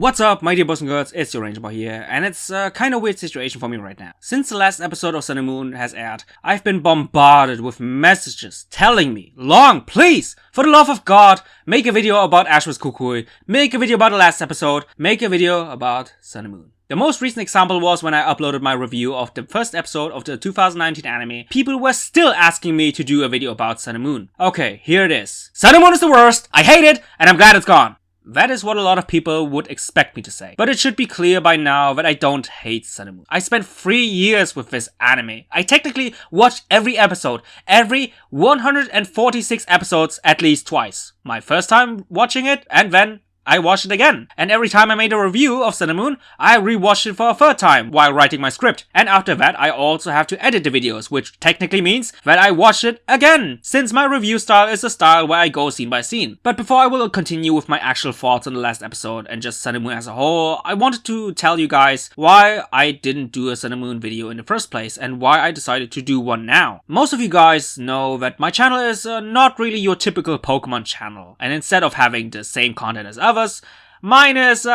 What's up, my dear boys and girls, it's your Ranger Boy here, and it's a kind of weird situation for me right now. Since the last episode of Sun and Moon has aired, I've been bombarded with messages telling me, Long, please, for the love of God, make a video about Ash vs. Kukui, make a video about the last episode, make a video about Sun and Moon. The most recent example was when I uploaded my review of the first episode of the 2019 anime. People were still asking me to do a video about Sun and Moon. Okay, here it is. Sun and Moon is the worst, I hate it, and I'm glad it's gone. That is what a lot of people would expect me to say. But it should be clear by now that I don't hate Sun and Moon. I spent 3 years with this anime. I technically watched every episode, every 146 episodes at least twice. My first time watching it, and then I watched it again. And every time I made a review of Sun and Moon, I rewatched it for a third time while writing my script. And after that, I also have to edit the videos, which technically means that I watch it again, since my review style is a style where I go scene by scene. But before I will continue with my actual thoughts on the last episode and just Sun and Moon as a whole, I wanted to tell you guys why I didn't do a Sun and Moon video in the first place and why I decided to do one now. Most of you guys know that my channel is not really your typical Pokemon channel, and instead of having the same content as others, mine is,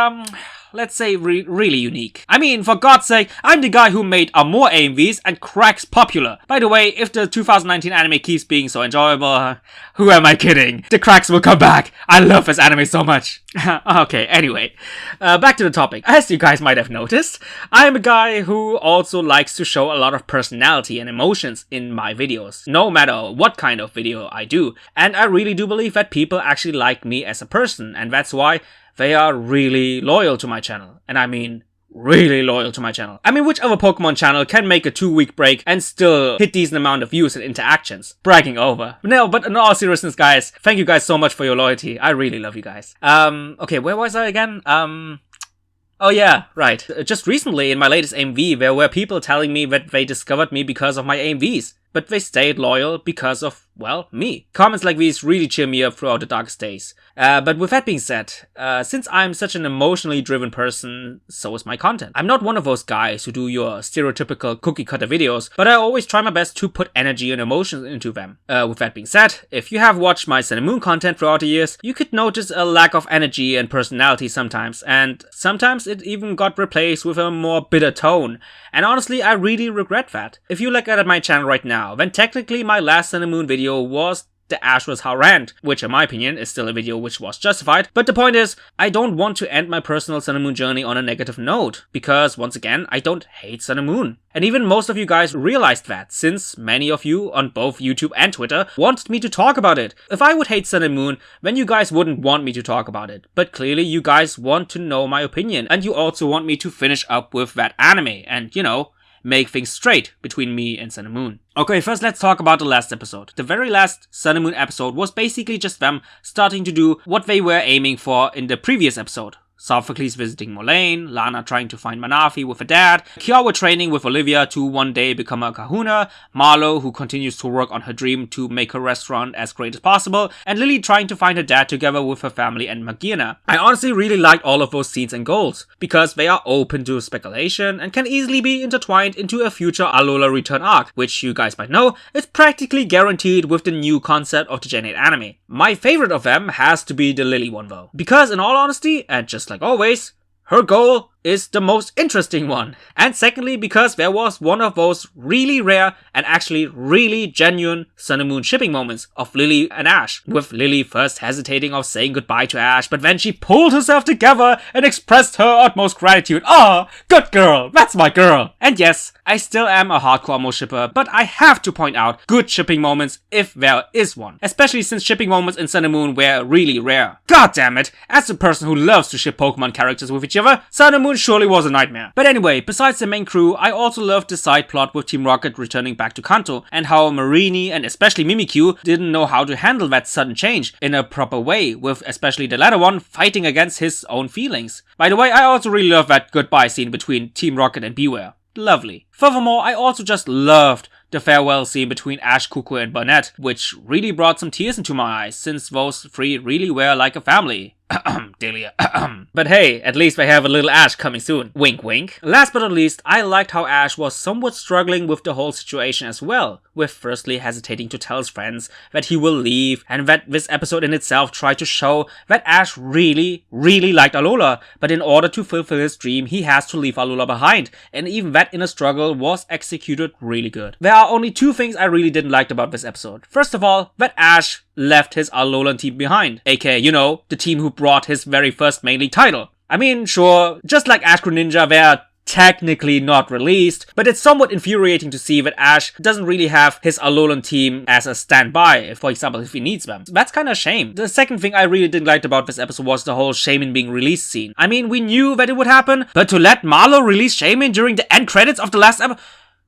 let's say really unique. I mean, for God's sake, I'm the guy who made more AMVs and cracks popular. By the way, if the 2019 anime keeps being so enjoyable, who am I kidding? The cracks will come back. I love this anime so much. Okay, anyway, back to the topic. As you guys might have noticed, I'm a guy who also likes to show a lot of personality and emotions in my videos, no matter what kind of video I do. And I really do believe that people actually like me as a person, and that's why they are really loyal to my channel. And I mean, really loyal to my channel. I mean, which other Pokemon channel can make a 2-week break and still hit decent amount of views and interactions? Bragging over. No, but in all seriousness, guys, thank you guys so much for your loyalty. I really love you guys. Okay, where was I again? Oh yeah, right. Just recently in my latest AMV, there were people telling me that they discovered me because of my AMVs. But they stayed loyal because of, well, me. Comments like these really cheer me up throughout the darkest days. But with that being said, since I'm such an emotionally driven person, so is my content. I'm not one of those guys who do your stereotypical cookie cutter videos, but I always try my best to put energy and emotions into them. With that being said, if you have watched my Sun and Moon content throughout the years, you could notice a lack of energy and personality sometimes, and sometimes it even got replaced with a more bitter tone. And honestly, I really regret that. If you look at my channel right now, then technically my last Sun and Moon video was the Ash vs. How rant, which in my opinion is still a video which was justified. But the point is, I don't want to end my personal Sun and Moon journey on a negative note, because once again, I don't hate Sun and Moon. And even most of you guys realized that, since many of you on both YouTube and Twitter wanted me to talk about it. If I would hate Sun and Moon, then you guys wouldn't want me to talk about it. But clearly you guys want to know my opinion, and you also want me to finish up with that anime, and you know, make things straight between me and Sun and Moon. Okay, first let's talk about the last episode. The very last Sun and Moon episode was basically just them starting to do what they were aiming for in the previous episode. Sophocles visiting Moraine, Lana trying to find Manafi with her dad, Kyowa training with Olivia to one day become a kahuna, Marlo who continues to work on her dream to make her restaurant as great as possible, and Lily trying to find her dad together with her family and Magina. I honestly really liked all of those scenes and goals, because they are open to speculation and can easily be intertwined into a future Alola return arc, which you guys might know is practically guaranteed with the new concept of the Gen 8 anime. My favorite of them has to be the Lily one though, because in all honesty, and just like always, her goal is the most interesting one. And secondly, because there was one of those really rare and actually really genuine Sun and Moon shipping moments of Lily and Ash, with Lily first hesitating of saying goodbye to Ash, but then she pulled herself together and expressed her utmost gratitude. Ah, good girl, that's my girl. And yes, I still am a hardcore Amo shipper, but I have to point out good shipping moments if there is one. Especially since shipping moments in Sun and Moon were really rare. God damn it, as a person who loves to ship Pokemon characters with each other, Sun and Moon surely was a nightmare. But anyway, besides the main crew, I also loved the side plot with Team Rocket returning back to Kanto, and how Marini and especially Mimikyu didn't know how to handle that sudden change in a proper way, with especially the latter one fighting against his own feelings. By the way, I also really love that goodbye scene between Team Rocket and Beware. Lovely. Furthermore, I also just loved the farewell scene between Ash, Kukui and Burnett, which really brought some tears into my eyes, since those three really were like a family. Delia. But hey, at least I have a little Ash coming soon. Wink wink. Last but not least, I liked how Ash was somewhat struggling with the whole situation as well, with firstly hesitating to tell his friends that he will leave, and that this episode in itself tried to show that Ash really liked Alola, but in order to fulfill his dream, he has to leave Alola behind, and even that inner struggle was executed really good. There are only two things I really didn't like about this episode. First of all, that Ash left his Alolan team behind, aka, you know, the team who brought his very first main league title. I mean, sure, just like Ash Greninja, they're technically not released, but it's somewhat infuriating to see that Ash doesn't really have his Alolan team as a standby, for example, if he needs them. That's kinda a shame. The second thing I really didn't like about this episode was the whole Shaman being released scene. I mean, we knew that it would happen, but to let Marlo release Shaman during the end credits of the last episode?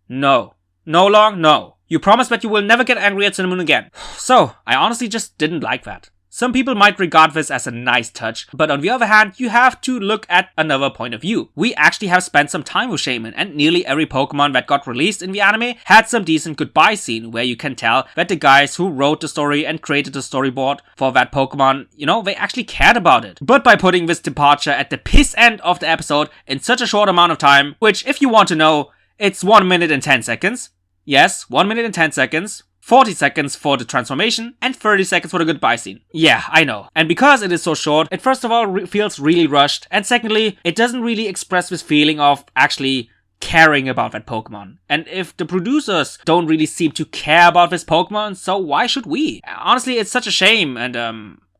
No. No, Long, no. You promise that you will never get angry at Cinnamon again. So, I honestly just didn't like that. Some people might regard this as a nice touch, but on the other hand, you have to look at another point of view. We actually have spent some time with Shaman, and nearly every Pokemon that got released in the anime had some decent goodbye scene, where you can tell that the guys who wrote the story and created the storyboard for that Pokemon, you know, they actually cared about it. But by putting this departure at the piss end of the episode in such a short amount of time, which, if you want to know, it's 1 minute and 10 seconds. Yes, 1 minute and 10 seconds. 40 seconds for the transformation, and 30 seconds for the goodbye scene. Yeah, I know. And because it is so short, it first of all feels really rushed, and secondly, it doesn't really express this feeling of actually caring about that Pokemon. And if the producers don't really seem to care about this Pokemon, so why should we? Honestly, it's such a shame, and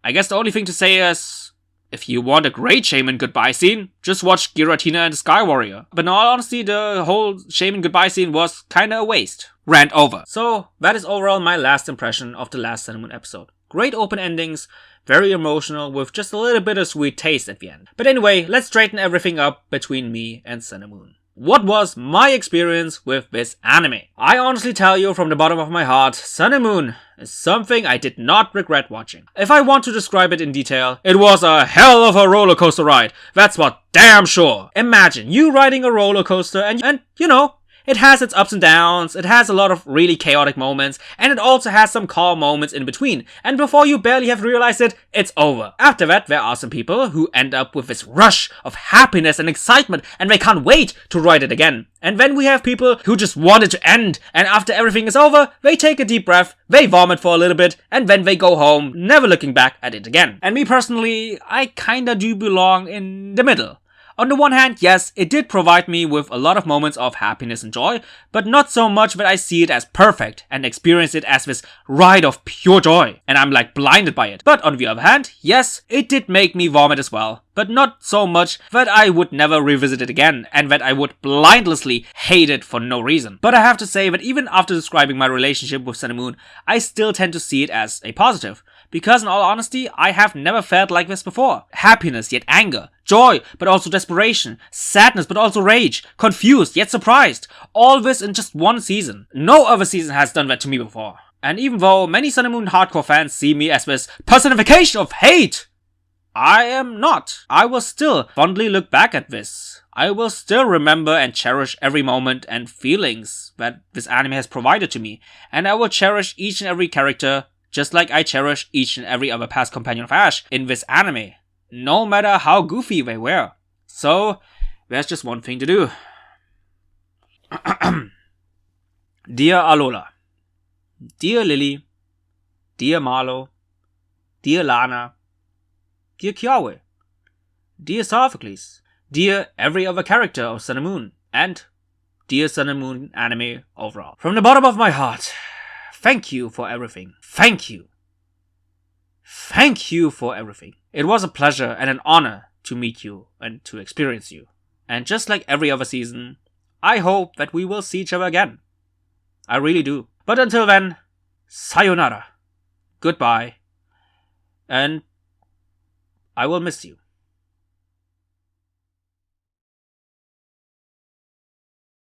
I guess the only thing to say is, if you want a great Shaman goodbye scene, just watch Giratina and the Sky Warrior. But in all honesty, the whole Shaman goodbye scene was kinda a waste. Rant over. So, that is overall my last impression of the last Cinnamon episode. Great open endings, very emotional, with just a little bit of sweet taste at the end. But anyway, let's straighten everything up between me and Cinnamon. What was my experience with this anime? I honestly tell you from the bottom of my heart, Sun and Moon is something I did not regret watching. If I want to describe it in detail, it was a hell of a roller coaster ride. That's what damn sure. Imagine you riding a roller coaster and you know, it has its ups and downs, it has a lot of really chaotic moments, and it also has some calm moments in between. And before you barely have realized it, it's over. After that, there are some people who end up with this rush of happiness and excitement, and they can't wait to ride it again. And then we have people who just want it to end, and after everything is over, they take a deep breath, they vomit for a little bit, and then they go home, never looking back at it again. And me personally, I kinda do belong in the middle. On the one hand, yes, it did provide me with a lot of moments of happiness and joy, but not so much that I see it as perfect and experience it as this ride of pure joy, and I'm like blinded by it. But on the other hand, yes, it did make me vomit as well, but not so much that I would never revisit it again, and that I would blindlessly hate it for no reason. But I have to say that even after describing my relationship with Sun and Moon, I still tend to see it as a positive. Because in all honesty, I have never felt like this before. Happiness, yet anger. Joy, but also desperation. Sadness, but also rage. Confused, yet surprised. All this in just one season. No other season has done that to me before. And even though many Sun and Moon hardcore fans see me as this personification of hate, I am not. I will still fondly look back at this. I will still remember and cherish every moment and feelings that this anime has provided to me. And I will cherish each and every character, just like I cherish each and every other past companion of Ash in this anime, no matter how goofy they were. So, there's just one thing to do. Dear Alola, dear Lily, dear Marlo, dear Lana, dear Kiawe, dear Sophocles, dear every other character of Sun and Moon, and dear Sun and Moon anime overall. From the bottom of my heart, thank you for everything. Thank you. Thank you for everything. It was a pleasure and an honor to meet you and to experience you. And just like every other season, I hope that we will see each other again. I really do. But until then, sayonara. Goodbye. And I will miss you.